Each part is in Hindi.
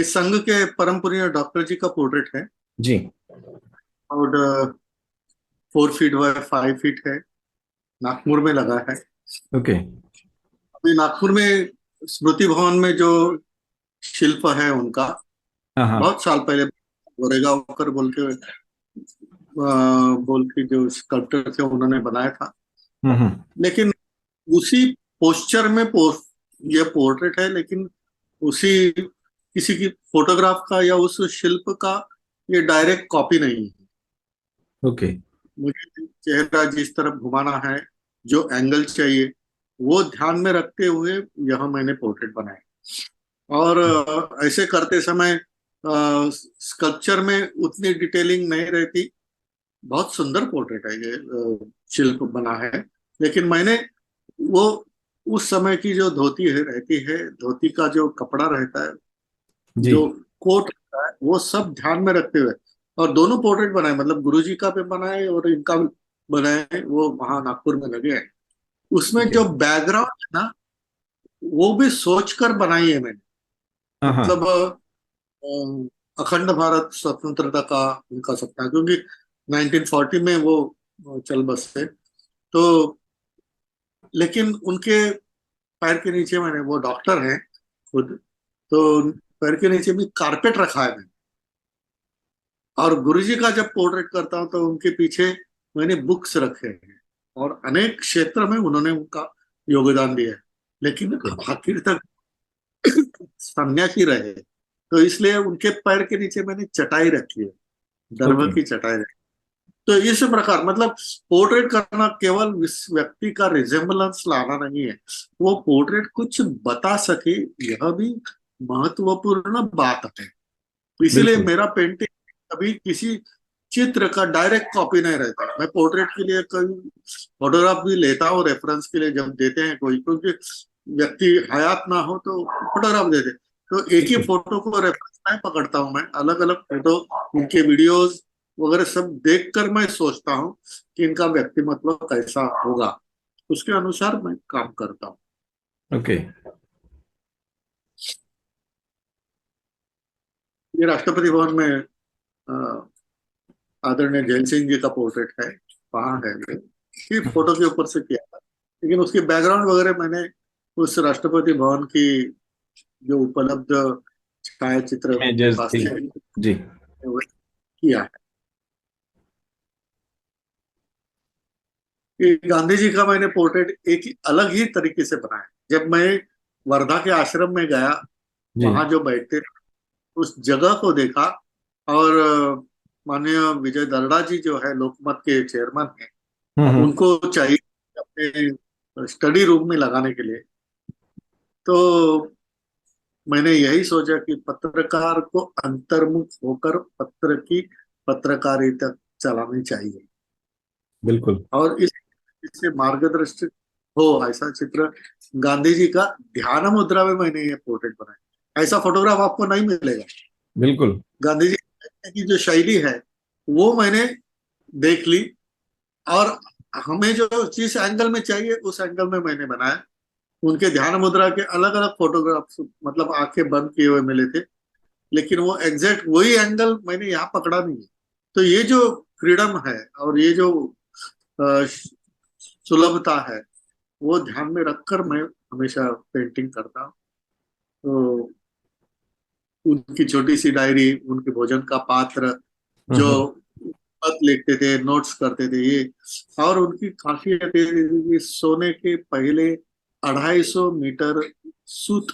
ये संघ के परम पूज्य डॉक्टर जी का पोर्ट्रेट है। जी। और 4 फीट बाय 5 फीट है। नागपुर में लगा है। ओके। अभी नागपुर में स्मृति भवन में जो शिल्प है उनका, हाँ हाँ। बहुत साल पहले गोरेगांवकर बोल के जो स्कल्पटर थे उन्होंने बनाया था। हम्म। लेकिन उसी पोस्चर में ये पोर्ट्रेट है, लेकिन उसी किसी की फोटोग्राफ का या उस शिल्प का ये डायरेक्ट कॉपी नहीं है। ओके। मुझे चेहरा जिस तरफ घुमाना है, जो एंगल चाहिए, वो ध्यान में रखते हुए यह मैंने पोर्ट्रेट बनाया। और ऐसे करते समय स्कल्पचर में उतनी डिटेलिंग नहीं रहती। बहुत सुंदर पोर्ट्रेट है ये, शिल्प बना है। लेकिन मैंने वो उस समय की जो धोती है रहती है, धोती का जो कपड़ा रहता है, जी। जो कोट रहता है, वो सब ध्यान में रखते हुए और दोनों पोर्ट्रेट बनाए, मतलब गुरुजी का भी बनाए और इनका भी बनाए। वो वहां नागपुर में लगे हैं। उसमें ओके। जो बैकग्राउंड है ना, वो भी सोच कर बनाई है मैंने। हाँ हाँ। मतलब अखंड भारत स्वतंत्रता का उनका सपना, क्योंकि 1940 में वो चल बसे। तो लेकिन उनके पैर के नीचे, मैंने, वो डॉक्टर हैं खुद, तो पैर के नीचे भी कारपेट रखा है मैंने। और गुरुजी का जब पोर्ट्रेट करता हूँ तो उनके पीछे मैंने बुक्स रखे हैं। और अनेक क्षेत्र में उन्होंने उनका योगदान दिया है। लेकिन ओके। आखिर तक सन्यासी रहे, तो इसलिए उनके पैर के नीचे मैंने चटाई रखी है, दर्भ ओके। की चटाई रखी। तो इस प्रकार, मतलब पोर्ट्रेट करना केवल इस व्यक्ति का रिजेम्बलेंस लाना नहीं है, वो पोर्ट्रेट कुछ बता सके, यह भी महत्वपूर्ण बात है। इसीलिए बिल्कुल। मेरा पेंटिंग कभी किसी चित्र का डायरेक्ट कॉपी नहीं रहता। मैं पोर्ट्रेट के लिए कभी फोटोग्राफ भी लेता हूँ रेफरेंस के लिए, जब देते हैं कोई, क्योंकि व्यक्ति हयात ना हो तो फोटोग्राफ देते। तो एक ही बिल्कुल। फोटो को रेफरेंस नहीं पकड़ता हूँ मैं, अलग अलग फोटो, उनके वीडियोस वगैरह सब देखकर मैं सोचता हूँ कि इनका व्यक्तिमत्व कैसा होगा, उसके अनुसार मैं काम करता हूँ। ओके। ये राष्ट्रपति भवन में आदरणीय जैन सिंह जी का पोर्ट्रेट है, वहाँ है ये फोटो के ऊपर से किया था। लेकिन उसकी बैकग्राउंड वगैरह मैंने उस राष्ट्रपति भवन की जो उपलब्ध छायाचित्र मेरे इमेजेस पास थी। थे, जी। वही किया है। कि गांधी जी का मैंने पोर्ट्रेट एक ही अलग ही तरीके से बनाया। जब मैं वर्धा के आश्रम में गया, जी। वहां जो बैठते थे, उस जगह को देखा। और माननीय विजय दर्डा जी जो है लोकमत के चेयरमैन है, हम्म। उनको चाहिए अपने स्टडी रूम में लगाने के लिए। तो मैंने यही सोचा कि पत्रकार को अंतर्मुख होकर पत्र की पत्रकारिता चलानी चाहिए। बिल्कुल। और इससे मार्गदर्शित हो ऐसा चित्र। गांधी जी का ध्यान मुद्रा में मैंने ये पोर्ट्रेट बनाया। ऐसा फोटोग्राफ आपको नहीं मिलेगा। बिल्कुल। गांधी जी की जो शैली है, वो मैंने देख ली। और हमें जो जिस एंगल में चाहिए उस एंगल में मैंने बनाया। उनके ध्यान मुद्रा के अलग अलग फोटोग्राफ्स, मतलब आंखें बंद किए हुए मिले थे, लेकिन वो एग्जैक्ट वही एंगल मैंने यहाँ पकड़ा नहीं है। तो ये जो फ्रीडम है और ये जो अ, सुलभता है, वो ध्यान में रखकर मैं हमेशा पेंटिंग करता हूँ। तो उनकी छोटी सी डायरी, उनके भोजन का पात्र, जो हम्म। खत लिखते थे, नोट्स करते थे, ये। और उनकी खासियत ये थी कि सोने के पहले 250 मीटर सूत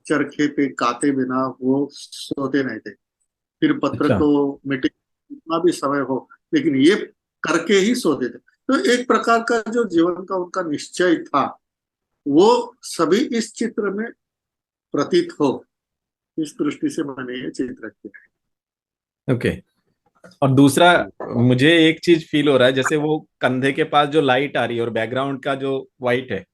चरखे पे काते बिना वो सोते नहीं थे। फिर पत्र अच्छा। को मिटे कितना भी समय हो, लेकिन ये करके ही सोते थे। तो एक प्रकार का जो जीवन का उनका निश्चय था, वो सभी इस चित्र में प्रतीत हो, इस दृष्टि से मैंने ये चित्र किया ओके। और दूसरा, है। मुझे एक चीज फील हो रहा है, जैसे वो कंधे के पास जो लाइट आ रही है और बैकग्राउंड का जो वाइट है,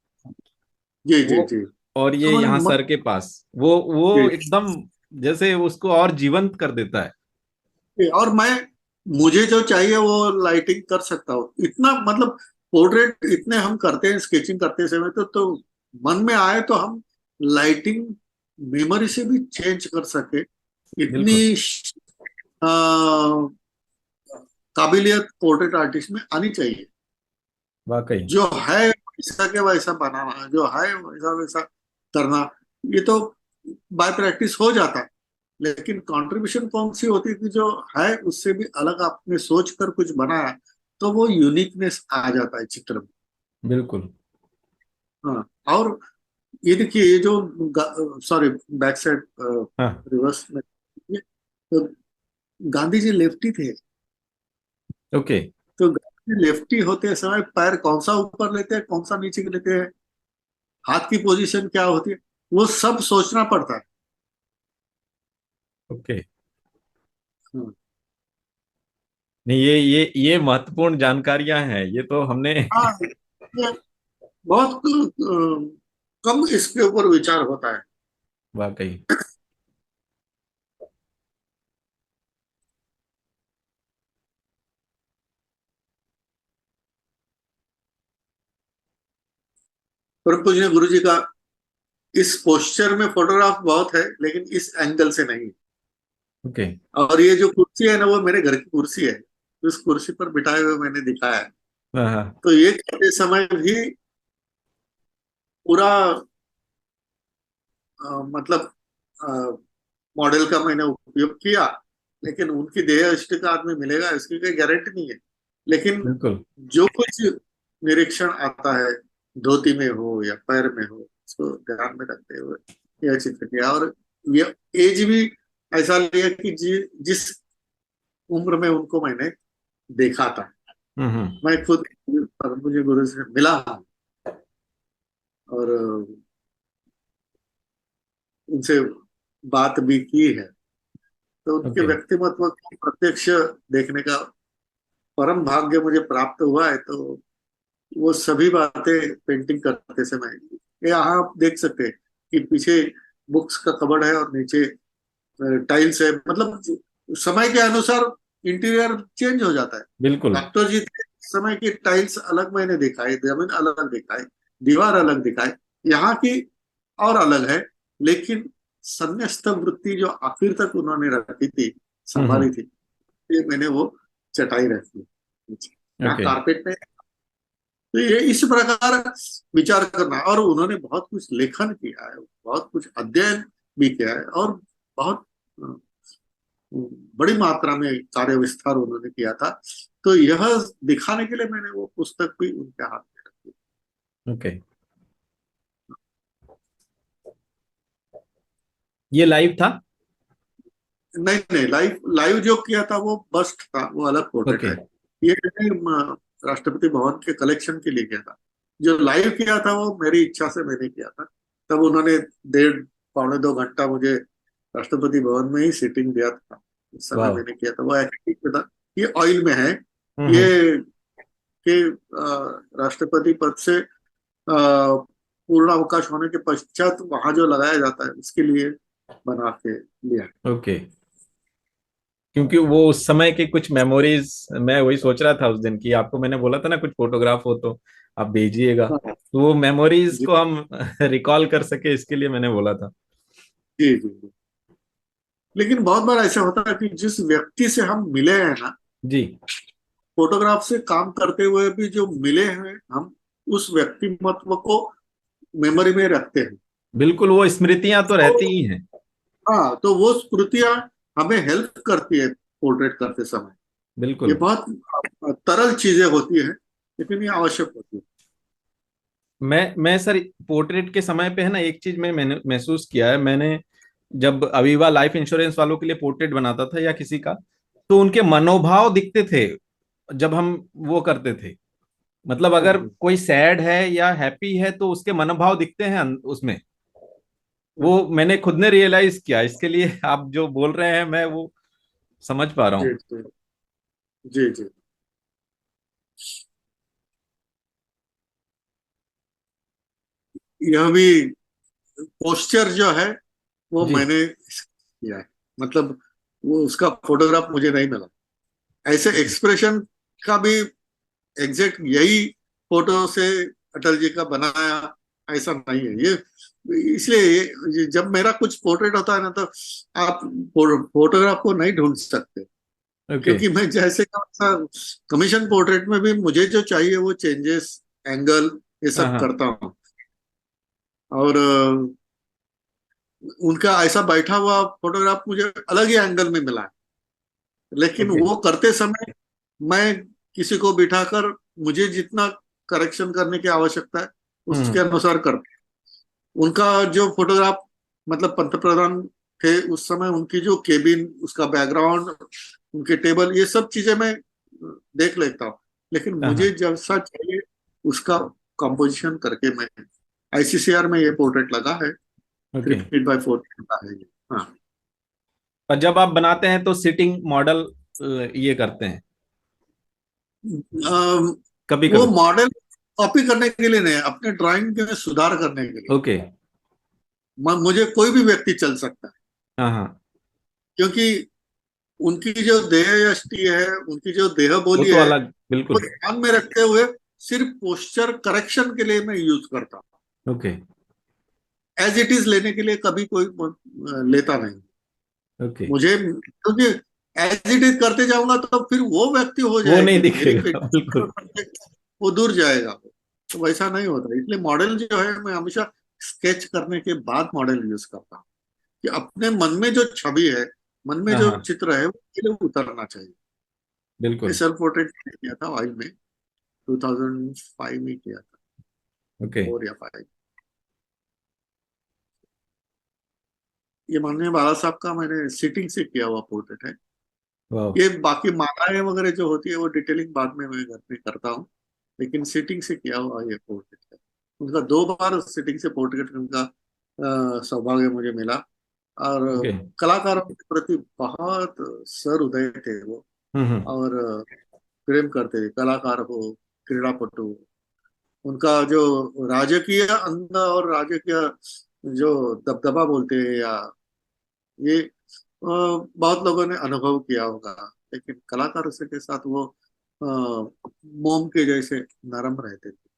जी जी वो, जी। और ये तो मैंने यहाँ सर के पास, वो जी, एकदम जैसे उसको और जीवंत कर देता है। और मैं, मुझे जो चाहिए वो लाइटिंग कर सकता हूँ इतना, मतलब पोर्ट्रेट इतने हम करते हैं स्केचिंग करते समय, तो मन में आए तो हम लाइटिंग मेमोरी से भी चेंज कर सके। इतनी बिल्कुल। आ, काबिलियत पोर्ट्रेट आर्टिस्ट में आनी चाहिए। वाकई। जो है वैसा के वैसा बनाना, जो है वैसा वैसा करना, ये तो बाय प्रैक्टिस हो जाता है। लेकिन कंट्रीब्यूशन कौन सी होती है कि जो है उससे भी अलग आपने सोच कर कुछ बनाया, तो वो यूनिकनेस आ जाता है चित्र में। बिल्कुल। हाँ। और ये देखिए, ये जो सॉरी, बैक साइड, हाँ। रिवर्स में, ये तो गांधी जी लेफ्टी थे। ओके। तो गांधी जी लेफ्टी होते समय पैर कौन सा ऊपर लेते हैं, कौन सा नीचे लेते हैं, हाथ की पोजीशन क्या होती है, वो सब सोचना पड़ता है। ओके। हाँ। नहीं, ये महत्वपूर्ण जानकारियां हैं, ये तो हमने हाँ, ये बहुत कम इसके ऊपर विचार होता है। वाकई। परम पूजनीय गुरु जी का इस पोस्चर में फोटोग्राफ बहुत है, लेकिन इस एंगल से नहीं। ओके। और ये जो कुर्सी है ना, वो मेरे घर की कुर्सी है। उस कुर्सी पर बिठाए हुए मैंने दिखाया है। हाँ हाँ। तो ये करते समय भी पूरा मतलब मॉडल का मैंने उपयोग किया। लेकिन उनकी देह यष्टि का आदमी मिलेगा इसकी कोई गारंटी नहीं है। लेकिन बिल्कुल। जो कुछ निरीक्षण आता है, धोती में हो या पैर में हो, उसको ध्यान में रखते हुए यह चित्र किया। और ये एज भी ऐसा लिया कि जिस उम्र में उनको मैंने देखा था। हम्म। मैं खुद परम पूज्य गुरु से मिला हूँ, और उनसे बात भी की है। तो उनके ओके। व्यक्तिमत्व को प्रत्यक्ष देखने का परम भाग्य मुझे प्राप्त हुआ है। तो वो सभी बातें पेंटिंग करते समय, ये यहाँ आप देख सकते हैं कि पीछे बुक्स का कबर्ड है और नीचे टाइल्स है। मतलब समय के अनुसार इंटीरियर चेंज हो जाता है। बिल्कुल। डॉक्टर जी थे, समय की टाइल्स अलग मैंने देखा है, जमीन अलग देखा है, दीवार अलग दिखा है, यहाँ की और अलग है। लेकिन संन्यास्त वृत्ति जो आखिर तक उन्होंने रखी थी, संभाली हम्म। थी, ये मैंने वो चटाई रखी है। यहाँ ओके। कारपेट में। तो ये इस प्रकार विचार करना, और उन्होंने बहुत कुछ लेखन किया है, बहुत कुछ अध्ययन भी किया है, और बहुत बड़ी मात्रा में कार्य विस्तार उन्होंने किया था। तो यह दिखाने के लिए मैंने वो पुस्तक भी उनके हाथ में रखी। ओके। ये लाइव था? नहीं नहीं, लाइव लाइव जो किया था वो बस्ट था, वो अलग पोर्ट्रेट ओके। है। ये मैंने राष्ट्रपति भवन के कलेक्शन के लिए किया था। जो लाइव किया था वो मेरी इच्छा से मैंने किया था। तब उन्होंने 1.5 पौने 2 घंटा मुझे राष्ट्रपति भवन में ही सीटिंग दिया था। उस समय वाह। मैंने किया था, वो एक्टिंग में था। ये ऑयल में है। हम्म। ये कि राष्ट्रपति पद से पूर्ण अवकाश होने के पश्चात वहां जो लगाया जाता है, उसके लिए बना के लिया। ओके। क्योंकि वो उस समय की कुछ मेमोरीज, मैं वही सोच रहा था उस दिन की, आपको मैंने बोला था ना कुछ फोटोग्राफ हो तो आप भेजिएगा, हाँ, तो वो मेमोरीज जी को हम रिकॉल कर सके, इसके लिए मैंने बोला था। जी जी जी। लेकिन बहुत बार ऐसा होता है कि जिस व्यक्ति से हम मिले हैं ना, जी। फोटोग्राफ से काम करते हुए भी जो मिले हैं हम, उस व्यक्तिमत्व को मेमोरी में रखते हैं। बिल्कुल, वो स्मृतियां तो तो रहती ही हैं। हाँ, तो वो स्मृतियां हमें हेल्प करती है पोर्ट्रेट करते समय। ये बिल्कुल। बहुत तरल चीजें होती हैं, लेकिन ये आवश्यक होती है। मैं सर पोर्ट्रेट के समय पे है ना, एक चीज मैंने महसूस किया है, मैंने जब अवीवा लाइफ इंश्योरेंस वालों के लिए पोर्ट्रेट बनाता था या किसी का, तो उनके मनोभाव दिखते थे जब हम वो करते थे। मतलब अगर हम्म, कोई सैड है या हैप्पी है तो उसके मनोभाव दिखते हैं उसमें। वो हम्म, मैंने खुद ने रियलाइज किया, इसके लिए आप जो बोल रहे हैं मैं वो समझ पा रहा जी हूँ। जी जी जी। यह भी पोस्चर जो है वो जी। मैंने किया है। मतलब वो उसका फोटोग्राफ मुझे नहीं मिला। ऐसे एक्सप्रेशन का भी एग्जैक्ट यही फोटो से अटल जी का बनाया, ऐसा नहीं है। ये इसलिए जब मेरा कुछ पोर्ट्रेट होता है ना, तो आप फोटोग्राफ को नहीं ढूंढ सकते, ओके। क्योंकि मैं जैसे का कमीशन पोर्ट्रेट में भी मुझे जो चाहिए वो चेंजेस, एंगल, ये हाँ सब हाँ। करता हूँ। और उनका ऐसा बैठा हुआ फोटोग्राफ मुझे अलग ही एंगल में मिला है। लेकिन ओके। वो करते समय मैं किसी को बिठाकर मुझे जितना करेक्शन करने की आवश्यकता है उसके हम्म। अनुसार करता हूं। उनका जो फोटोग्राफ, मतलब पंतप्रधान थे उस समय, उनकी जो केबिन, उसका बैकग्राउंड, उनके टेबल, ये सब चीजें मैं देख लेता हूँ। लेकिन हाँ मुझे हाँ। जैसा चाहिए उसका कंपोजिशन करके मैं, आईसीसीआर में ये पोर्ट्रेट लगा है, three okay. Feet by 4 feet का है ये। हाँ। और जब आप बनाते हैं तो सिटिंग मॉडल ये करते हैं अम, कभी वो कभी? मॉडल कॉपी करने के लिए नहीं, अपने ड्राइंग में सुधार करने के लिए। ओके। मुझे कोई भी व्यक्ति चल सकता है, हाँ हाँ। क्योंकि उनकी जो देह यष्टि है, उनकी जो देह वो बोली तो है, अलग, वो बिल्कुल। ध्यान में रखते हुए सिर्फ पोस्चर करेक्शन के लिए मैं यूज करता हूँ। ओके। एज इट इज लेने के लिए कभी कोई लेता नहीं ओके। मुझे, क्योंकि एज इट इज करते जाऊंगा तो फिर वो व्यक्ति हो वो नहीं जाएंगे, मेरी दिखेगा बिल्कुल। पेंटिंग वो दूर जाएगा। तो वैसा नहीं होता, इसलिए मॉडल जो है मैं हमेशा स्केच करने के बाद मॉडल यूज करता हूँ, कि अपने मन में जो छवि है, मन में हाँ जो हाँ। चित्र है, वो पहले उतरना चाहिए। ये बिल्कुल। सेल्फ पोर्ट्रेट किया था ऑयल में, 2005 में किया था, ओके। 4 या 5। ये माननीय बाला साहब का मैंने सीटिंग से किया हुआ पोर्ट्रेट है। वाह। ये बाकी मालाएं वगैरह जो होती है वो डिटेलिंग बाद में मैं घर पे करता हूँ, लेकिन सीटिंग से किया हुआ ये पोर्ट्रेट है। उनका 2 बार सीटिंग से पोर्ट्रेट उनका सौभाग्य मुझे मिला। और ओके। कलाकारों के प्रति बहुत सहृदय थे वो, हम्म। और प्रेम करते थे, कलाकार हो, क्रीड़ापटु हो। उनका जो राजकीय अंग और राजकीय जो दबदबा बोलते हैं, या ये बहुत लोगों ने अनुभव किया होगा, लेकिन कलाकारों से के साथ वो मोम के जैसे नरम रहते थे,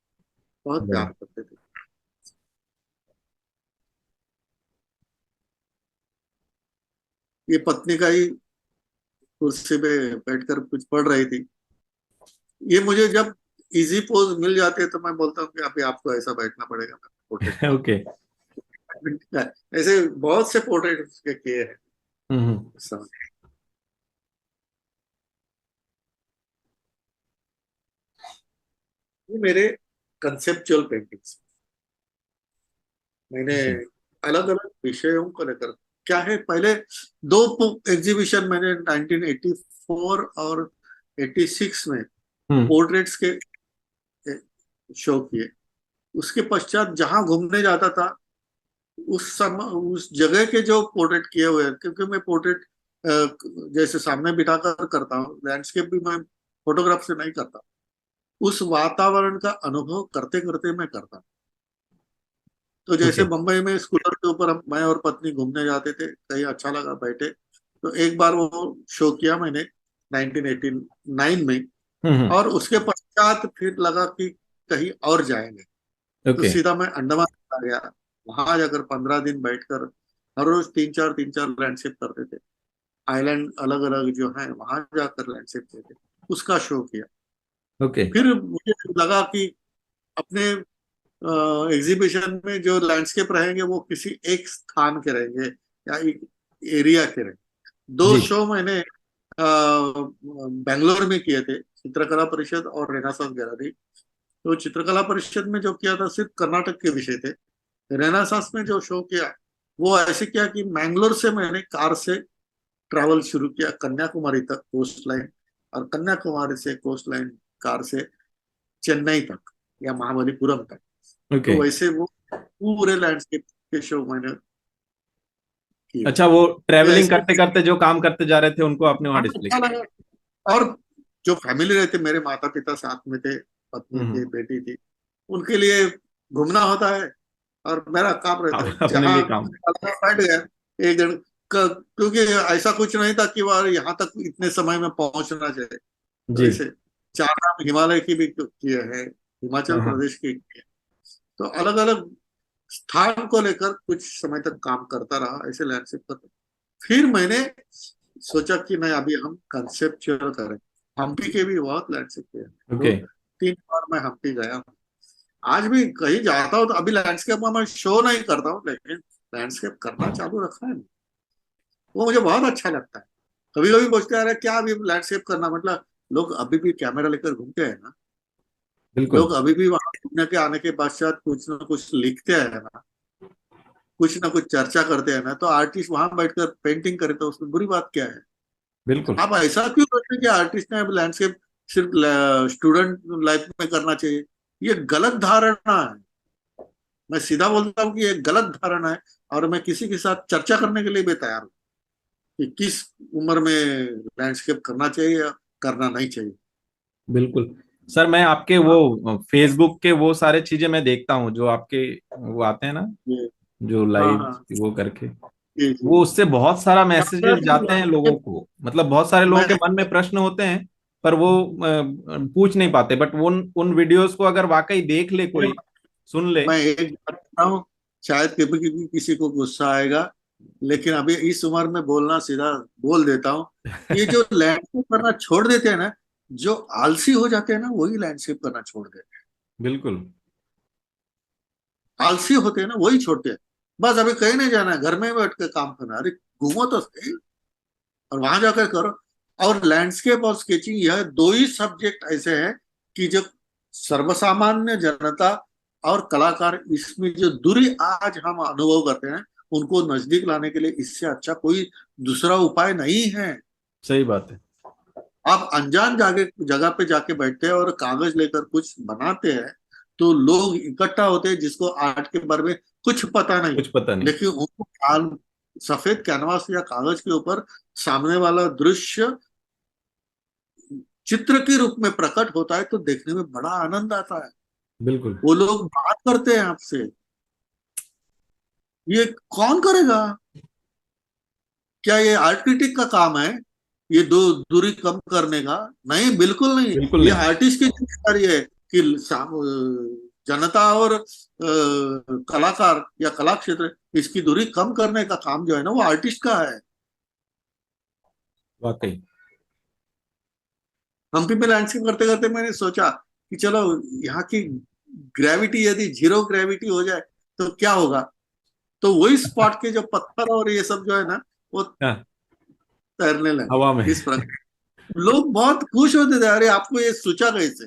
बहुत प्यार राइट। करते थे। ये पत्नी का ही कुर्सी पे बैठकर कुछ पढ़ रही थी। ये मुझे जब इजी पोज मिल जाते हैं तो मैं बोलता हूँ कि अभी आपको ऐसा बैठना पड़ेगा, मैं पोर्ट्रेट ओके। का ऐसे बहुत से पोर्ट्रेट उसके किए हैं हम्म। उस समय। ये मेरे कंसेप्चुअल पेंटिंग्स, मैंने ओके। अलग अलग विषयों को लेकर, क्या है, पहले 2 एग्जीबिशन मैंने 1984 और 86 में हम्म। पोर्ट्रेट्स के शो किए। उसके पश्चात जहां घूमने जाता था, उस समय उस जगह के जो पोर्ट्रेट किए हुए हैं, क्योंकि मैं पोर्ट्रेट जैसे सामने बिठाकर करता हूँ, लैंडस्केप भी मैं फोटोग्राफ से नहीं करता, उस वातावरण का अनुभव करते करते मैं करता हूँ। तो जैसे ओके। बम्बई में स्कूटर के ऊपर मैं और पत्नी घूमने जाते थे, कहीं अच्छा लगा बैठे, तो एक बार वो शो किया मैंने 1989 में। हम्म। और उसके पश्चात फिर लगा कि कहीं और जाएंगे, तो ओके। सीधा मैं अंडमान आ गया। वहां जाकर 15 दिन बैठकर हर रोज तीन चार लैंडस्केप करते थे, आइलैंड अलग अलग जो है वहां जाकर लैंडस्केप करते थे, उसका शो किया। ओके। फिर मुझे लगा कि अपने एग्जीबिशन में जो लैंडस्केप रहेंगे वो किसी एक स्थान के रहेंगे, या एक एरिया के रहेंगे। दो जी। शो मैंने बेंगलोर में किए थे, चित्रकला परिषद और रेनासास गैलरी। तो चित्रकला परिषद में जो किया था सिर्फ कर्नाटक के विषय थे। रेनासास में जो शो किया वो ऐसे किया कि मैंगलोर से मैंने कार से ट्रैवल शुरू किया कन्याकुमारी तक कोस्ट लाइन, और कन्याकुमारी से कोस्ट लाइन कार से चेन्नई तक या महाबलीपुरम तक। ओके। तो वैसे वो पूरे लैंडस्केप के शो मैंने किए अच्छा, थे। वो तो ट्रेवलिंग ऐसे करते करते जो काम करते जा रहे थे उनको आपने वहां डिस्प्ले अच्छा किया? लगा। और जो फैमिली रहते, मेरे माता पिता साथ में थे, पत्नी थी, हम्म। बेटी थी, उनके लिए घूमना होता है, और मेरा काम रहता है अपने जहाँ लिए काम। बैठ गया एक दिन क्योंकि ऐसा कुछ नहीं था कि वह यहाँ तक इतने समय में पहुंचना चाहिए। तो जी। ऐसे 4 नाम हिमालय की भी किए हैं, हिमाचल हाँ हाँ। प्रदेश की किए हैं। तो अलग अलग स्थान को लेकर कुछ समय तक काम करता रहा ऐसे लैंडस्केप पर। फिर मैंने सोचा कि नहीं, अभी हम कंसेप्चुअल करें। हम्पी के भी बहुत लैंडस्केप किए, दो ओके। तीन बार मैं हम्पी गया हूँ। आज भी कहीं जाता हूँ तो अभी लैंडस्केप में मैं शो नहीं करता हूँ, लेकिन लैंडस्केप करना चालू रखा है। वो मुझे बहुत अच्छा लगता है। कभी कभी पूछते हैं, अरे क्या अभी लैंडस्केप करना, मतलब लोग अभी भी कैमरा लेकर घूमते हैं ना, बिल्कुल। लोग अभी भी वहां घूमने के आने के पश्चात कुछ ना कुछ लिखते हैं ना, कुछ ना कुछ चर्चा करते हैं ना, तो आर्टिस्ट वहां बैठकर पेंटिंग करे तो उसमें बुरी बात क्या है? बिल्कुल। आप ऐसा क्यों सोचते हैं कि आर्टिस्ट ने लैंडस्केप सिर्फ स्टूडेंट लाइफ में करना चाहिए? ये गलत धारणा है। मैं सीधा बोलता हूँ कि ये गलत धारणा है, और मैं किसी के साथ चर्चा करने के लिए भी तैयार हूँ कि किस उम्र में लैंडस्केप करना चाहिए या करना नहीं चाहिए। बिल्कुल सर, मैं आपके हाँ, वो फेसबुक के वो सारे चीजें मैं देखता हूँ जो आपके वो आते हैं ना, ये, जो हाँ लाइव हाँ, वो करके, जी जी। वो उससे बहुत सारा ज्यादा मैसेजेस जाते हैं लोगों को, मतलब बहुत सारे लोगों मैं के मन में प्रश्न होते हैं पर वो पूछ नहीं पाते, बट वो उन उन वीडियोस को अगर वाकई देख ले कोई, सुन ले। मैं एक बात बता रहा हूँ, शायद कभी कभी किसी को गुस्सा आएगा, लेकिन अभी इस उम्र में बोलना सीधा बोल देता हूँ। ये जो लैंडस्केप करना छोड़ देते हैं ना, जो आलसी हो जाते हैं ना, वही लैंडस्केप करना छोड़ देते बिल्कुल। हैं। आलसी होते हैं ना, वही छोड़ते हैं। बस अभी कहीं नहीं जाना है, घर में बैठ के काम करना है। अरे घूमो तो सही, और वहां जाकर करो। और लैंडस्केप और स्केचिंग, यह दो ही सब्जेक्ट ऐसे हैं कि जो सर्वसामान्य जनता और कलाकार, इसमें जो दूरी आज हम अनुभव करते हैं, उनको नजदीक लाने के लिए इससे अच्छा कोई दूसरा उपाय नहीं है। सही बात है। आप अनजान जगह जगह पे जाके बैठते हैं और कागज लेकर कुछ बनाते हैं, तो लोग इकट्ठा होते हैं जिसको आर्ट के बारे में कुछ पता नहीं, कुछ पता नहीं। लेकिन उनको सफेद कैनवास या कागज के ऊपर सामने वाला दृश्य चित्र के रूप में प्रकट होता है तो देखने में बड़ा आनंद आता है। बिल्कुल। वो लोग बात करते हैं आपसे, ये कौन करेगा? क्या ये आर्ट क्रिटिक का काम है ये दो दूरी कम करने का? नहीं, बिल्कुल नहीं। बिल्कुल ये नहीं। आर्टिस्ट की जिम्मेदारी है कि जनता और कलाकार या कला क्षेत्र, इसकी दूरी कम करने का काम जो है ना, वो आर्टिस्ट का है। वाकई। हम्पी में लैंडस्केप करते करते मैंने सोचा कि चलो, यहाँ की ग्रेविटी यदि जीरो ग्रेविटी हो जाए तो क्या होगा? तो वही स्पॉट के जो पत्थर और ये सब जो है ना, वो हाँ, तैरने लगे हवा में। इस प्रकार। लोग बहुत खुश होते थे, अरे आपको ये सोचा कैसे?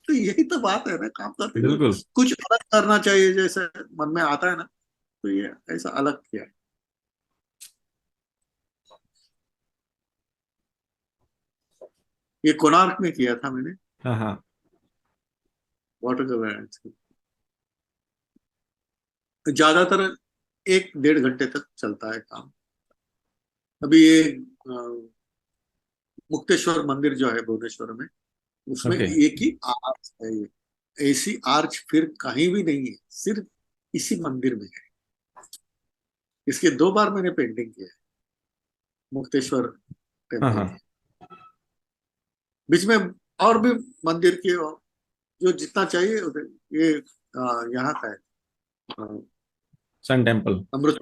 तो यही तो बात है ना, काम करते हुए बिल्कुल। कुछ अलग करना चाहिए, जैसे मन में आता है ना, तो ये ऐसा अलग किया है। ये कोणार्क में किया था मैंने, हाँ हाँ। Water colour. ज्यादातर 1 डेढ़ घंटे तक चलता है काम। अभी ये मुक्तेश्वर मंदिर जो है भुवनेश्वर में, उसमें ओके। एक ही आर्च है। ये ऐसी आर्च फिर कहीं भी नहीं है, सिर्फ इसी मंदिर में है। इसके 2 बार मैंने पेंटिंग किया है, मुक्तेश्वर हाँ टेम्पल हाँ। की। बीच में और भी मंदिर के जो जितना चाहिए उधर, ये यहाँ का है, अ, सन टेम्पल। अमृत,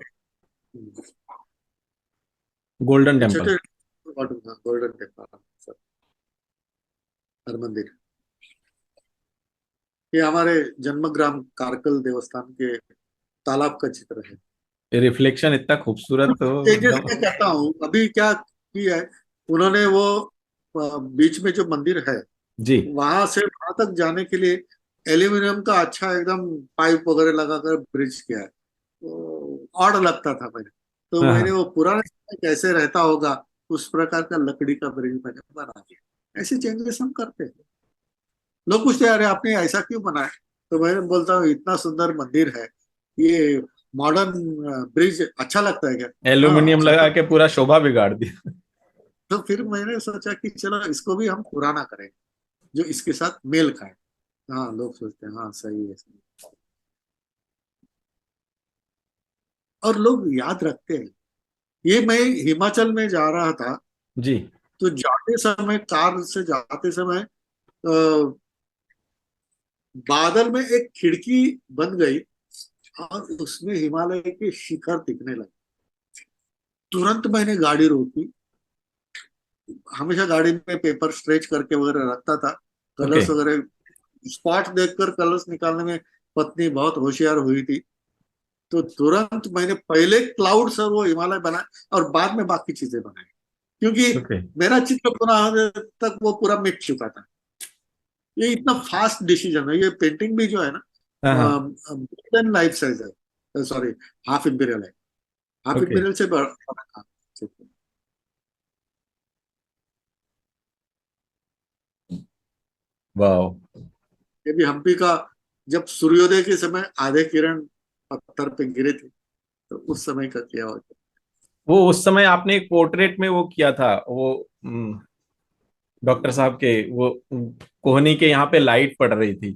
गोल्डन ये टेम्पल। छोटे गोल्डन टेम्पल, हर मंदिर। ये हमारे जन्मग्राम कारकल देवस्थान के तालाब का चित्र है। रिफ्लेक्शन इतना खूबसूरत तो तेजस एकदम। मैं कहता हूँ, अभी क्या किया है उन्होंने, वो बीच में जो मंदिर है, जी। वहां से वहां तक जाने के लिए एल्यूमिनियम का अच्छा एकदम पाइप वगैरह लगाकर ब्रिज किया है। तो ऑड लगता था मैंने, तो हाँ मैंने हाँ। वो पुराने समय कैसे रहता होगा, उस प्रकार का लकड़ी का ब्रिज मैंने बना दिया। ऐसे चेंजेस हम करते हैं। लोग पूछते हैं, अरे आपने ऐसा क्यों बनाया? तो मैं बोलता हूँ, इतना सुंदर मंदिर है, ये मॉडर्न ब्रिज अच्छा लगता है क्या? हाँ, एल्यूमिनियम अच्छा लगा तो। के पूरा शोभा बिगाड़ दिया। तो फिर मैंने सोचा कि चलो इसको भी हम पुराना करें, जो इसके साथ मेल खाए। हाँ, लोग सोचते हैं हाँ सही है, सही है। और लोग याद रखते हैं। ये मैं हिमाचल में जा रहा था, जी। तो जाते समय, कार से जाते समय, बादल में एक खिड़की बन गई, और उसमें हिमालय के शिखर दिखने लगे। तुरंत मैंने गाड़ी रोकी। हमेशा गाड़ी में पेपर स्ट्रेच करके वगैरह रखता था, ओके। कलर्स वगैरह। स्पॉट देखकर कलर्स निकालने में पत्नी बहुत होशियार हुई थी। तो तुरंत मैंने पहले क्लाउड्स और वो हिमालय बनाए, और बाद में बाकी चीजें बनाई, क्योंकि ओके। मेरा चित्र पूरा होने तक वो पूरा मिट चुका था। ये इतना फास्ट डिसीजन है। ये पेंटिंग भी जो है ना, हाँ हाँ। गोल्डन लाइफ साइज है, सॉरी, हाफ इम्पीरियल है। Half okay. इम्पीरियल से बड़ा बड़ा था चित्र। वाह। ये भी हम्पी का, जब सूर्योदय के समय आधे किरण पत्थर पे गिरे थे, तो उस समय का किया हुआ था। वो उस समय आपने एक पोर्ट्रेट में वो किया था, वो डॉक्टर साहब के वो कोहनी के यहाँ पे लाइट पड़ रही थी।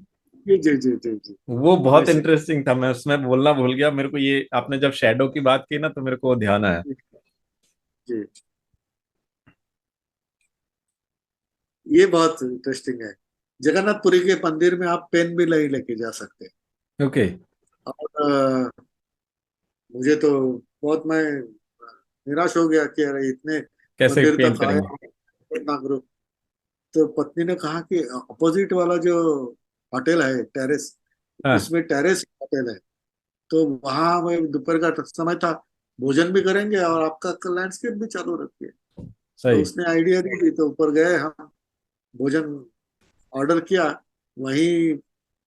जी जी जी जी जी। वो बहुत वैसे इंटरेस्टिंग था, मैं उसमें बोलना भूल गया। मेरे को ये आपने जब शैडो की बात की ना, तो मेरे को ध्यान आया। जी, ये बहुत इंटरेस्टिंग है। जगन्नाथपुरी के मंदिर में आप पेन भी नहीं लेके जा सकते। ओके। और मुझे तो बहुत, मैं निराश हो गया कि अरे इतने कैसे मंदिर पेंट तक आया, करेंगे? इतना करो। तो पत्नी ने कहा कि अपोजिट वाला जो होटल है टेरेस, हाँ। उसमें टेरेस होटल है, तो वहां मैं दोपहर का समय था, भोजन भी करेंगे और आपका लैंडस्केप भी चालू रखिए। तो सही। उसने आइडिया दी, तो ऊपर गए हम, भोजन ऑर्डर किया। वहीं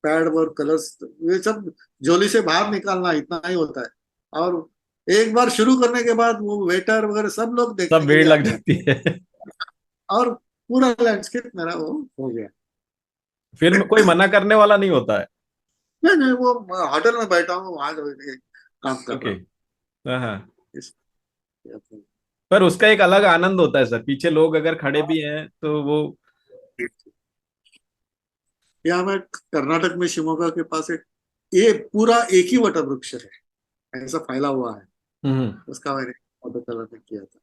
पैड और कलर्स, ये सब झोली से बाहर निकालना इतना ही होता है। और एक बार शुरू करने के बाद वो वेटर वगैरह सब लोग सब देखने के भीड़ लिए लग आते हैं, जाती है। और पूरा लैंडस्केप मेरा वो हो गया। फिर कोई मना करने वाला नहीं होता है। नहीं नहीं, वो होटल में बैठा हूँ, वहां काम कर ओके। रहा हूँ। हाँ हाँ। इस- पर उसका एक अलग आनंद होता है सर, पीछे लोग अगर खड़े भी हैं तो वो। यहाँ मैं कर्नाटक में शिवमोगा के पास एक, ये पूरा एक ही वट वृक्ष है, ऐसा फैला हुआ है। हम्म। उसका मैंने वाटर कलर में किया था।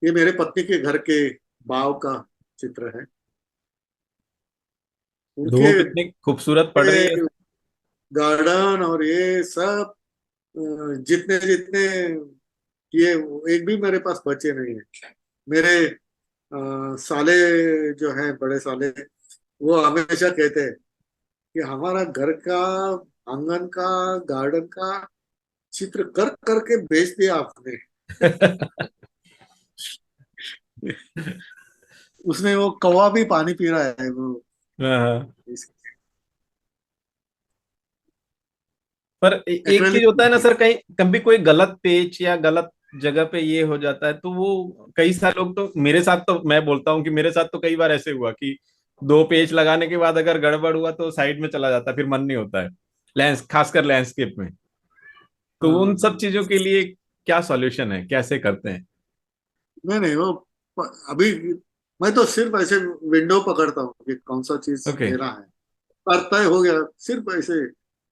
ये मेरे पत्नी के घर के बाव का चित्र है। उनके धूप इतनी खूबसूरत पड़ रही है। गार्डन और ये सब, जितने जितने किए, एक भी मेरे पास बचे नहीं है। मेरे साले जो हैं, बड़े साले, वो हमेशा कहते हैं कि हमारा घर का, आंगन का, गार्डन का चित्र कर करके भेज दिया आपने। उसमें वो कौवा भी पानी पी रहा है वो। हाँ हाँ। इस पर एक चीज एक्रेलिक होता है ना सर, कहीं कभी कोई गलत पेच या गलत जगह पे ये हो जाता है, तो वो कई सारे लोग, तो मेरे साथ, तो मैं बोलता हूँ कि मेरे साथ तो कई बार ऐसे हुआ कि दो पेच लगाने के बाद अगर गड़बड़ हुआ तो साइड में चला जाता है, फिर मन नहीं होता है। खासकर लैंडस्केप में। तो उन हाँ, सब चीजों के लिए क्या सॉल्यूशन है, कैसे करते हैं? नहीं नहीं, वो अभी मैं तो सिर्फ ऐसे विंडो पकड़ता हूँ कि कौन सा चीज ओके। लेना है, पर तय हो गया। सिर्फ ऐसे,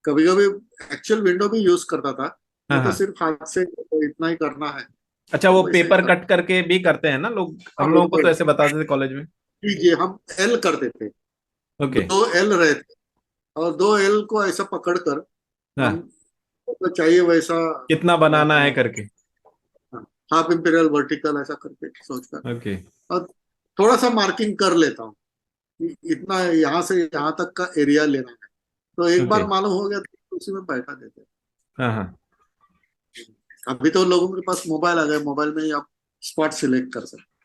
कभी कभी एक्चुअल विंडो भी यूज करता था। हाँ मैं तो हाँ। सिर्फ हाथ से इतना ही करना है, अच्छा, तो वो वैसे ही पेपर कर। कट करके भी करते हैं ना लोग, हाँ, हम लोगों को तो ऐसे बताते थे कॉलेज में। जी, हम एल करते थे। ओके। दो एल रहते, और दो एल को ऐसा पकड़कर हम, हाँ, तो चाहिए वैसा कितना बनाना है करके। हाफ इंपीरियल वर्टिकल ऐसा करके सोचकर, ओके। और थोड़ा सा मार्किंग कर लेता हूँ कि इतना यहाँ से यहाँ तक का एरिया लेना है। तो एक ओके। बार मालूम हो गया तो उसी में बैठा देते हैं। हाँ हाँ। अभी तो लोगों के पास मोबाइल आ गए, मोबाइल में ही आप स्पॉट सिलेक्ट कर सकते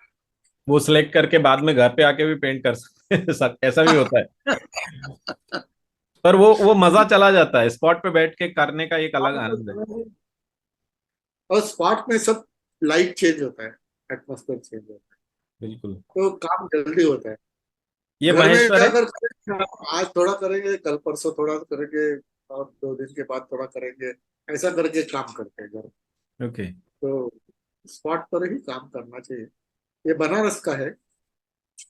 वो सिलेक्ट करके बाद में घर पे आके भी पेंट कर सकते हैं ऐसा भी होता है। हैं। पर वो मजा चला जाता है, स्पॉट पे बैठ के करने का एक अलग आनंद है। और स्पॉट में सब लाइट चेंज होता है, एटमोसफेयर चेंज होता है, बिल्कुल। तो काम जल्दी होता है। ये घर में महेश्वर है। अगर करेंगे, आज थोड़ा करेंगे, कल परसों थोड़ा करेंगे, और 2 दिन के बाद थोड़ा करेंगे, ऐसा करके काम करते हैं घर। ओके। तो स्पॉट पर ही काम करना चाहिए। ये बनारस का है,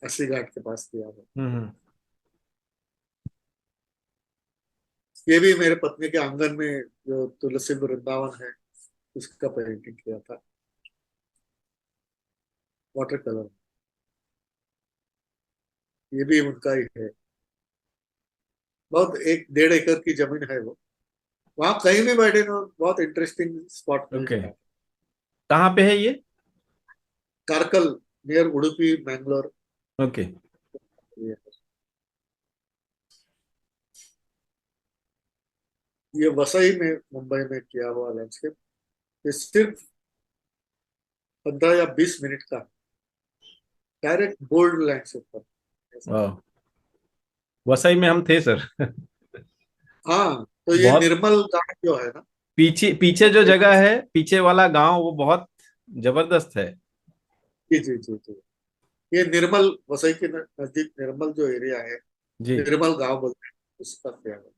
अस्सी घाट के पास किया है। हम्म। ये भी मेरे पत्नी के आंगन में जो तुलसी वृंदावन है, उसका पेंटिंग किया था, वाटर कलर। ये भी उनका ही है। बहुत 1-1.5 एकड़ की जमीन है वो। वहां कहीं भी बैठे ना, बहुत इंटरेस्टिंग स्पॉट मिल ओके, जाता है। कहाँ पे है ये? कारकल, नियर उडुपी, मैंगलोर। ओके। ये वसई में, मुंबई में किया हुआ लैंडस्केप। ये सिर्फ 15 या 20 मिनट का डायरेक्ट बोल्ड लैंडस्केप पर ऐसा। वाह, वसई में हम थे सर। हाँ, तो ये बहुत निर्मल गांव जो है ना। पीछे पीछे जो जगह है, पीछे वाला गांव, वो बहुत जबरदस्त है। जी जी जी जी। ये निर्मल, वसई के नजदीक निर्मल जो एरिया है, जी। निर्मल गांव बोलते हैं उसका क्या है।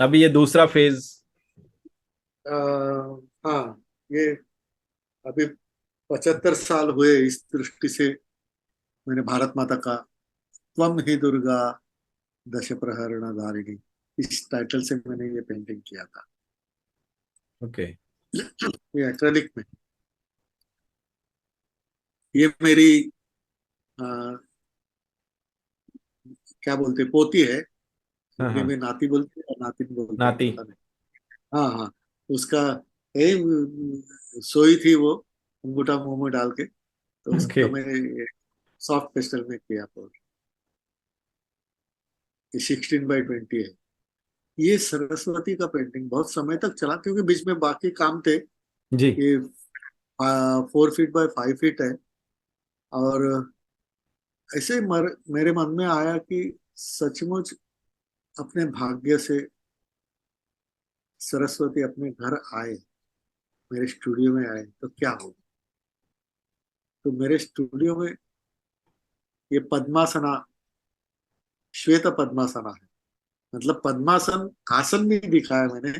अभी ये दूसरा फेज। आ, हाँ, ये अभी 75 साल हुए इस दृष्टि से। मैंने भारत माता का त्वम ही दुर्गा दश प्रहरण धारिणी, इस टाइटल से मैंने ये पेंटिंग किया था। ओके। ये एक्रेलिक में। ये मेरी आ, क्या बोलते हैं, पोती है। हाँ हिंदी हाँ। में नाती बोलते हैं या नातिन बोलते हैं, नाती। पता नहीं। हाँ हाँ। उसका यही सोई थी वो, अंगूठा मुंह में डाल के। तो ओके। उसका मैंने सॉफ्ट पेस्टल में किया था। ये 16x20 है। ये सरस्वती का पेंटिंग बहुत समय तक चला, क्योंकि बीच में बाकी काम थे। जी। ये 4 फीट बाय 5 फीट है। और ऐसे मेरे मन में आया कि सचमुच अपने भाग्य से सरस्वती अपने घर आए, मेरे स्टूडियो में आए तो क्या होगा। तो मेरे स्टूडियो में ये पद्मासना, श्वेत पद्मासना है। मतलब पद्मासन आसन भी दिखाया मैंने।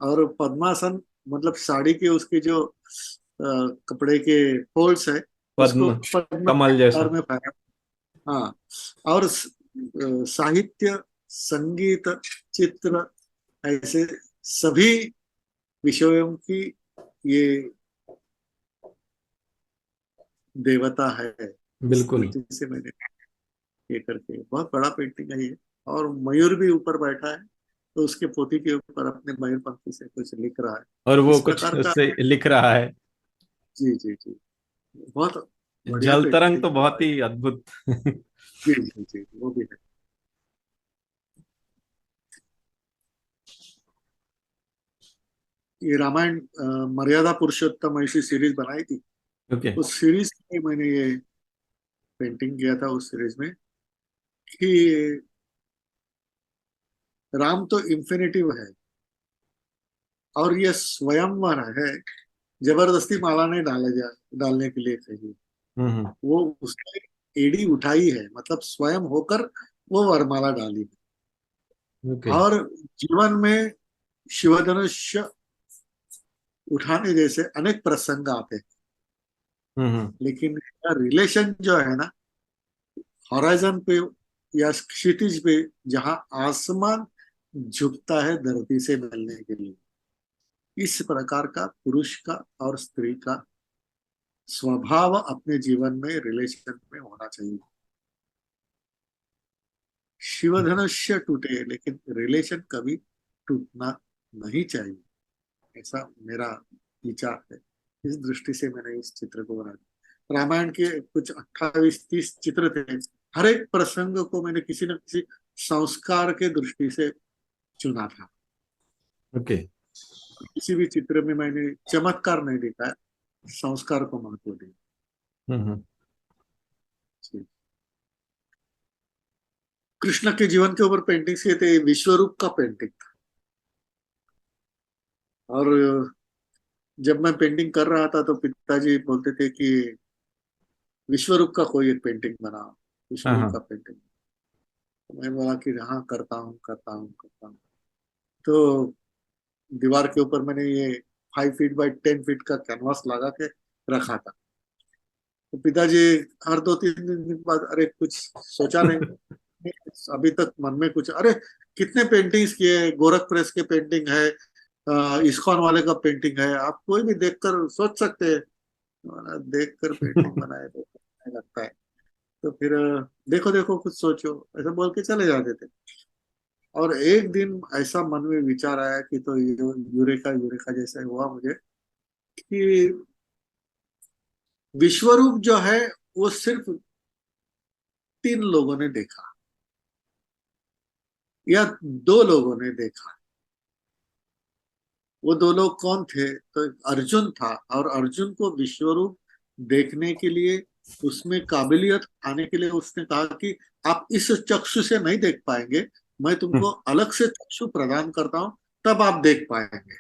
और पद्मासन मतलब साड़ी के उसके जो कपड़े के फोल्ड्स है, उसको पद्म, पद्म कमल आकार जैसा। में पहना। हाँ। और साहित्य, संगीत, चित्र, ऐसे सभी विषयों की ये देवता है। इस बिल्कुल। दृष्टि से मैंने ये करके बहुत बड़ा पेंटिंग है ये। और मयूर भी ऊपर बैठा है, तो उसके पोती के ऊपर अपने मयूर पंखी से कुछ लिख रहा है। और वो इस कुछ प्रकार का। उससे लिख रहा है। जी जी जी। बहुत बढ़िया जल तरंग पेंटिंग तो हुआ बहुत है। ही अद्भुत। जी जी जी, वो भी है। ये रामायण मर्यादा पुरुषोत्तम ऐसी सीरीज बनाई थी। ओके। उस सीरीज में मैंने ये पेंटिंग किया था, उस सीरीज में कि राम तो इंफिनिटिव है, और ये स्वयंवर है। जबरदस्ती माला नहीं डालने के लिए कही। हम्म। वो उसने एड़ी उठाई है, मतलब स्वयं होकर वो वरमाला डाली ओके। है। और जीवन में शिवधनुष उठाने जैसे अनेक प्रसंग आते हैं। हम्म। लेकिन रिलेशन जो है ना, हॉराइजन पे या क्षितिज पे, जहां आसमान झुकता है धरती से मिलने के लिए, इस प्रकार का पुरुष का और स्त्री का स्वभाव अपने जीवन में रिलेशन में होना चाहिए। शिवधनुष्य टूटे लेकिन रिलेशन कभी टूटना नहीं चाहिए, ऐसा मेरा विचार है। इस दृष्टि से मैंने इस चित्र को बनाया। रामायण के कुछ 28-30 चित्र थे। हर एक प्रसंग को मैंने किसी न किसी संस्कार के दृष्टि से चुना था। ओके। किसी भी चित्र में मैंने चमत्कार नहीं दिखाया, संस्कार को महत्व दिया। हम्म। जी। कृष्ण के जीवन के ऊपर पेंटिंग किए थे, विश्वरूप का पेंटिंग था। और जब मैं पेंटिंग कर रहा था तो पिताजी बोलते थे कि विश्वरूप का कोई एक पेंटिंग बनाओ, हाँ विश्वरूप का हाँ। पेंटिंग। तो मैं बोला कि हाँ, करता हूँ करता हूँ करता हूँ। तो दीवार के ऊपर मैंने ये 5 फीट बाय 10 फीट का कैनवास लगा के रखा था। तो पिताजी हर 2-3 दिन बाद, अरे कुछ सोचा नहीं अभी तक मन में कुछ, अरे कितने पेंटिंग्स किए, गोरख प्रेस के पेंटिंग है, इस्कॉन वाले का पेंटिंग है, आप कोई भी देखकर सोच सकते हैं। और देख कर पेंटिंग बनाए तो अच्छा लगता है। तो फिर देखो देखो कुछ सोचो ऐसा बोल के चले जाते थे। और एक दिन ऐसा मन में विचार आया कि तो यूरेका यूरेका जैसा हुआ मुझे कि विश्वरूप जो है वो सिर्फ 3 लोगों ने देखा या 2 लोगों ने देखा। वो 2 लोग कौन थे? तो एक अर्जुन था, और अर्जुन को विश्वरूप देखने के लिए, उसमें काबिलियत आने के लिए उसने कहा कि आप इस चक्षु से नहीं देख पाएंगे, मैं तुमको हम्म, अलग से चक्षु प्रदान करता हूं, तब आप देख पाएंगे।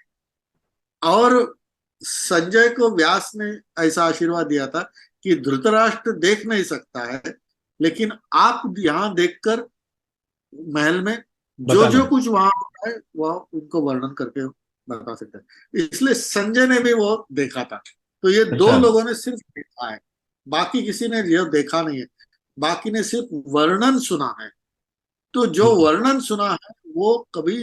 और संजय को व्यास ने ऐसा आशीर्वाद दिया था कि धृतराष्ट्र देख नहीं सकता है, लेकिन आप यहाँ देखकर महल में जो बताना जो है। कुछ वहां होता है वह उनको वर्णन करके बता सकता है। इसलिए संजय ने भी वो देखा था। तो ये दो अच्छा। लोगों ने सिर्फ देखा है, बाकी किसी ने ये देखा नहीं है, बाकी ने सिर्फ वर्णन सुना है। तो जो हम्म, वर्णन सुना है वो कभी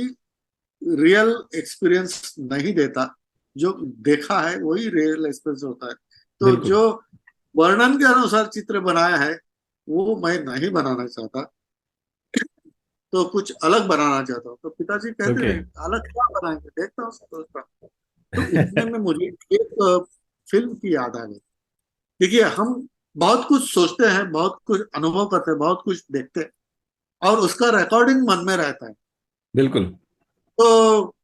रियल एक्सपीरियंस नहीं देता, जो देखा है वही रियल एक्सपीरियंस होता है। तो बिल्कुल। जो वर्णन के अनुसार चित्र बनाया है वो मैं नहीं बनाना चाहता, तो कुछ अलग बनाना चाहता हूँ। तो पिताजी कहते ओके। थे अलग क्या बनाएंगे, देखता हूँ सोचता हूँ। तो इतने में मुझे एक फिल्म की याद आ गई। देखिए हम बहुत कुछ सोचते हैं, बहुत कुछ अनुभव करते हैं, बहुत कुछ देखते हैं, और उसका रिकॉर्डिंग मन में रहता है। बिल्कुल। तो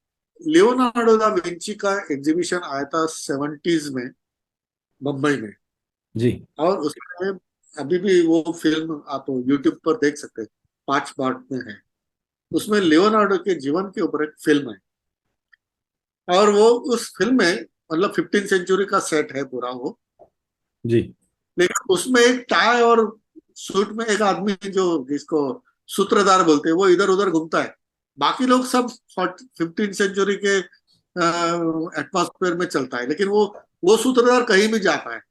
लियोनार्डो दा विंची का एग्जीबिशन आया था 70s में मुंबई में। जी। और उसमें अभी भी वो फिल्म आप यूट्यूब पर देख सकते हैं, 5 पार्ट में है। उसमें लियोनार्डो के जीवन के ऊपर एक फिल्म है। और वो उस फिल्म में मतलब 15th सेंचुरी का सेट है पूरा वो। जी। लेकिन उसमें एक टाई और सूट में एक आदमी जो जिसको सूत्रधार बोलते हैं वो इधर उधर घूमता है। बाकी लोग सब 15th सेंचुरी के एटमॉस्फेयर में चलता है, लेकिन वो सूत्रधार कहीं भी जाता है,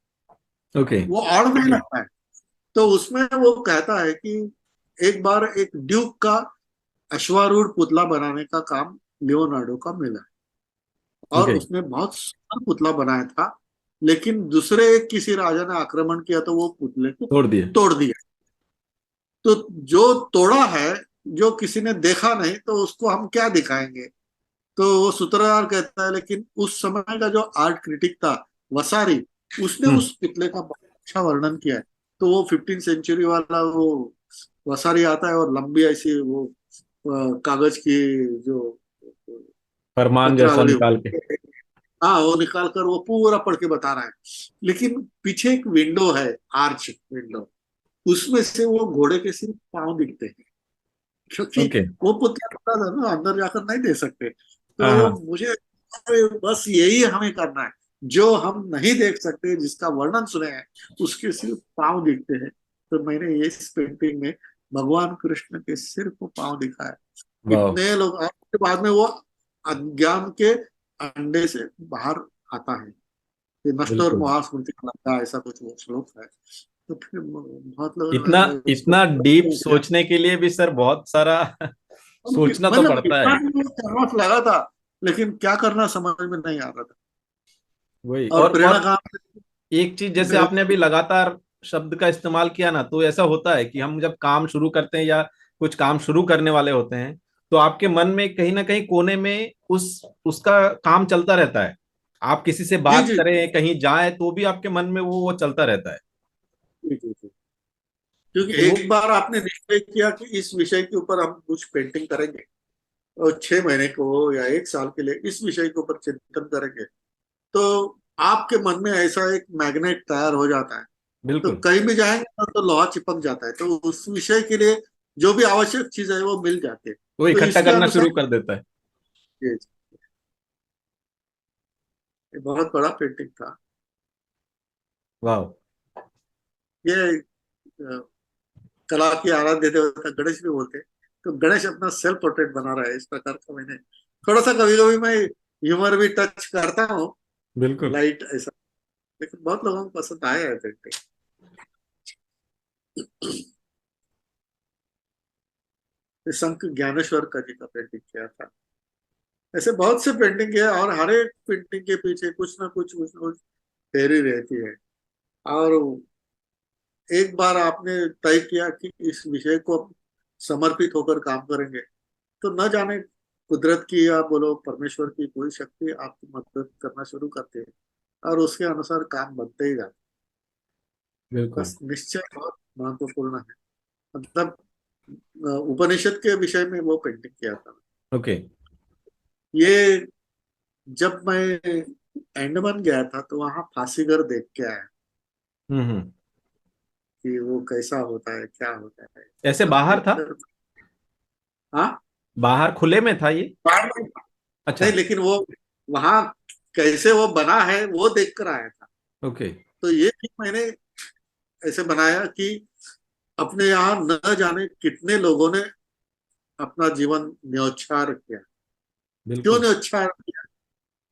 ओके। वो और नहीं लगता है। तो उसमें वो कहता है कि एक बार एक ड्यूक का अश्वारूढ़ पुतला बनाने का काम लियोनार्डो का मिला, और ओके। उसने बहुत सुंदर पुतला बनाया था। लेकिन दूसरे किसी राजा ने आक्रमण किया तो वो पुतले को तोड़ दिए। तोड़ दिया। तो जो तोड़ा है, जो किसी ने देखा नहीं, तो उसको हम क्या दिखाएंगे? तो वो सूत्रधार कहता है लेकिन उस समय का जो आर्ट क्रिटिक था वसारी, उसने हम्म। उस पुतले का बहुत अच्छा वर्णन किया है। तो वो 15th सेंचुरी वाला वो वसारी आता है, और लंबी ऐसी वो कागज की जो फरमान जैसा पत्रावली, निकाल के। हाँ वो निकाल कर वो पूरा पढ़ के बता रहा है। लेकिन पीछे एक विंडो है, आर्च विंडो, उसमें से वो घोड़े के सिर्फ पांव दिखते हैं, क्योंकि ओके। वो पुतला टूटा था ना, अंदर जाकर नहीं दे सकते। हाँ तो हाँ। मुझे अरे बस यही हमें करना है, जो हम नहीं देख सकते, जिसका वर्णन सुने हैं, उसके सिर्फ पांव दिखते हैं। तो मैंने ये इस पेंटिंग में भगवान कृष्ण के सिर्फ पांव दिखाया। वाह। इतने लोग, और उसके बाद में वो अज्ञान के अंडे से बाहर आता है, ये नष्ट और बिल्कुल। महास्मृति का लगता है, ऐसा कुछ वो श्लोक है। तो फिर बहुत लोगों ने इतना अरे उसको इतना डीप किया। सोचने के लिए भी सर बहुत सारा सोचना तो मतलब पड़ता इतना है। भी चम्मच लगा था, लेकिन क्या करना समझ में नहीं आ रहा था। वही। और प्रेरणा और कहाँ एक चीज जैसे से? आपने अभी लगातार शब्द का इस्तेमाल किया ना, तो ऐसा होता है कि हम जब काम शुरू करते हैं या कुछ काम शुरू करने वाले होते हैं, तो आपके मन में कहीं ना कहीं कोने में उसका काम चलता रहता है। आप किसी से जी बात जी करें, कहीं जाएं, तो भी आपके मन में वो चलता रहता है। जी जी जी। क्योंकि तो वो एक बार आपने निश्चय किया कि इस विषय के ऊपर हम कुछ पेंटिंग करेंगे, और 6 महीने को हो या एक साल के लिए इस विषय के ऊपर चिंतन करेंगे, तो आपके मन में ऐसा एक मैग्नेट तैयार हो जाता है। तो बिल्कुल कहीं भी जाएंगे ना तो लोहा चिपक जाता है, तो उस विषय के लिए जो भी आवश्यक चीज है वो मिल जाती है। वो तो इकट्ठा इसके करना अनुसार शुरू कर देता है। ये ये बहुत बड़ा पेंटिंग था। वाह। ये कला की आराध्य देवता गणेश भी बोलते हैं। तो गणेश अपना सेल्फ पोर्ट्रेट बना रहा है, इस प्रकार का मैंने थोड़ा सा कभी कभी मैं ह्यूमर भी टच करता हूँ, बिल्कुल। लाइट ऐसा। लेकिन बहुत लोगों को पसंद आया है पेंटिंग। संत ज्ञानेश्वर का जी का पेंटिंग किया था। ऐसे बहुत से पेंटिंग किया, और हर एक पेंटिंग के पीछे कुछ ना कुछ तैरी रहती है। और एक बार आपने तय किया कि इस विषय को समर्पित होकर काम करेंगे, तो न जाने कुदरत की या बोलो परमेश्वर की कोई शक्ति आपकी मदद करना शुरू करती है, और उसके अनुसार काम बनते ही जाते हैं। बिल्कुल। बस निश्चय बहुत महत्वपूर्ण है। मतलब उपनिषद के विषय में वो पेंटिंग किया था। ओके। ये जब मैं अंडमान गया था तो वहां फांसीगर देख के आया हम्म। कि वो कैसा होता है, क्या होता है, ऐसे सब बाहर था? देखकर। हाँ, बाहर खुले में था ये? बाहर में अच्छा। नहीं, लेकिन वो वहां कैसे वो बना है वो देख कर आया था। ओके। तो ये भी मैंने ऐसे बनाया कि अपने यहाँ न जाने कितने लोगों ने अपना जीवन न्यौछावर किया। क्यों बिल्कुल। न्यौछावर किया?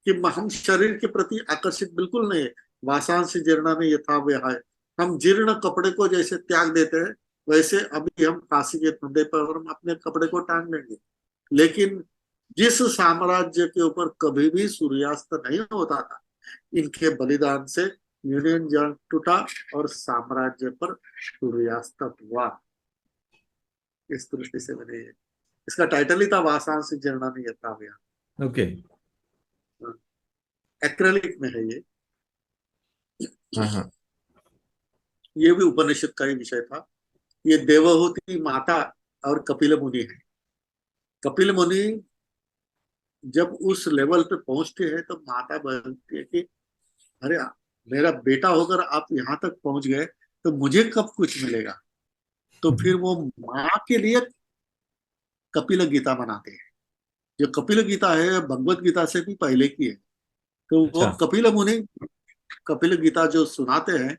कि हम शरीर के प्रति आकर्षित बिल्कुल नहीं है। वासांश जीर्णा में यथा विहाय, हम जीर्ण कपड़े को जैसे त्याग देते हैं, वैसे अभी हम फांसी के फंदे पर हम अपने कपड़े को टांग लेंगे। लेकिन जिस साम्राज्य के ऊपर कभी भी सूर्यास्त नहीं होता था, इनके बलिदान से यूनियन जंग टूटा और साम्राज्य पर सूर्यास्त हुआ। इस दृष्टि से मैंने इसका टाइटल ही था वासांश जीर्णा में यथा विहाय। ओके। एक्रेलिक में है ये। हाँ हाँ। ये भी उपनिषद का ही विषय था। ये देवहूति माता और कपिल मुनि है। कपिल मुनि जब उस लेवल पे पहुंचते हैं तो माता बोलती है कि अरे, मेरा बेटा होकर आप यहाँ तक पहुंच गए तो मुझे कब कुछ मिलेगा। तो फिर वो माँ के लिए कपिल गीता बनाते हैं। जो कपिल गीता है भगवत गीता से भी पहले की है। तो वो अच्छा। कपिल मुनि कपिल गीता जो सुनाते हैं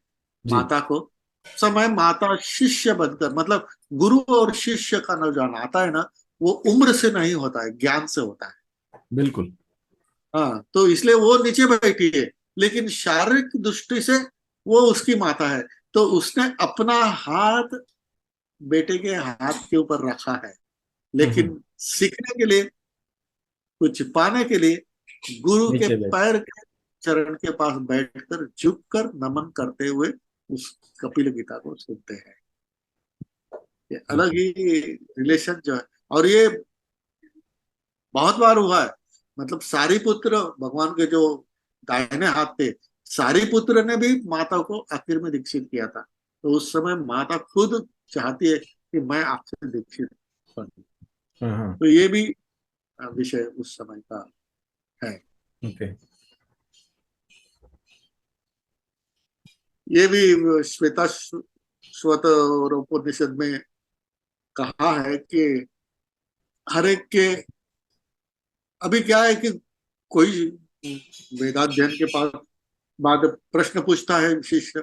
जी। माता को, समय माता शिष्य बनकर, मतलब गुरु और शिष्य का न जो नाता है ना, वो उम्र से नहीं होता है, ज्ञान से होता है। बिल्कुल। हाँ, तो इसलिए वो नीचे बैठी है, लेकिन शारीरिक दृष्टि से वो उसकी माता है। तो उसने अपना हाथ बेटे के हाथ के ऊपर रखा है, हम्म। लेकिन सीखने के लिए, कुछ पाने के लिए गुरु के नीचे बैठ। पैर के चरण के पास बैठकर झुककर नमन करते हुए उस कपिल गीता को सुनते हैं। ये अलग बिल्कुल। ही रिलेशन जो है। और ये बहुत बार हुआ है। मतलब सारीपुत्र भगवान के जो दाहिने हाथ थे, सारीपुत्र ने भी माता को आखिर में दीक्षित किया था। तो उस समय माता खुद चाहती है कि मैं आपसे दीक्षित बनूं। हाँ हाँ। तो ये भी विषय उस समय का है। ओके। ये भी श्वेता स्वत और उपनिषद में कहा है कि हर एक के, अभी क्या है कि कोई वेदाध्ययन के पास बाद प्रश्न पूछता है शिष्य,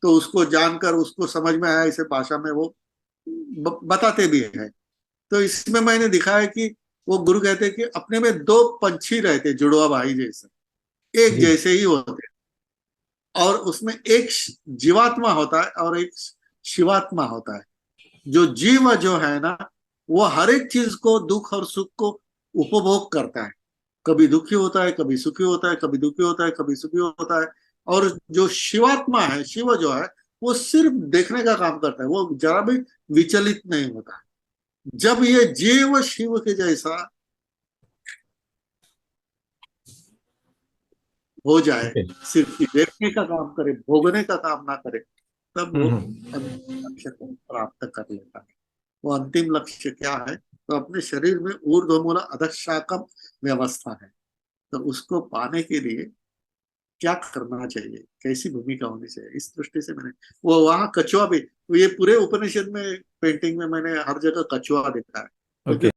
तो उसको जानकर उसको समझ में आया इसे भाषा में वो बताते भी है। तो इसमें मैंने दिखा है कि वो गुरु कहते हैं कि अपने में दो पंछी रहते, जुड़वा भाई जैसे, एक जी। जैसे ही होते, और उसमें एक जीवात्मा होता है और एक शिवात्मा होता है। जो जीव जो है ना, वो हर एक चीज को, दुख और सुख को उपभोग करता है। कभी दुखी होता है, कभी सुखी होता है, कभी दुखी होता है, कभी सुखी होता है। और जो शिवात्मा है, शिव जो है, वो सिर्फ देखने का काम करता है, वो जरा भी विचलित नहीं होता। जब ये जीव शिव के जैसा हो जाए, ओके। सिर्फ देखने का काम करे, भोगने का काम ना करे, तब वो हम्म। अंतिम लक्ष्य को प्राप्त कर लेता है। वो अंतिम लक्ष्य क्या है? तो अपने शरीर में ऊर्ध्वमूल अधःशाकम व्यवस्था है। तो उसको पाने के लिए क्या करना चाहिए, कैसी भूमिका होनी चाहिए, इस दृष्टि से मैंने वो वहाँ कछुआ भी, तो ये पूरे उपनिषद में पेंटिंग में मैंने हर जगह कछुआ देखा है। ओके। क्योंकि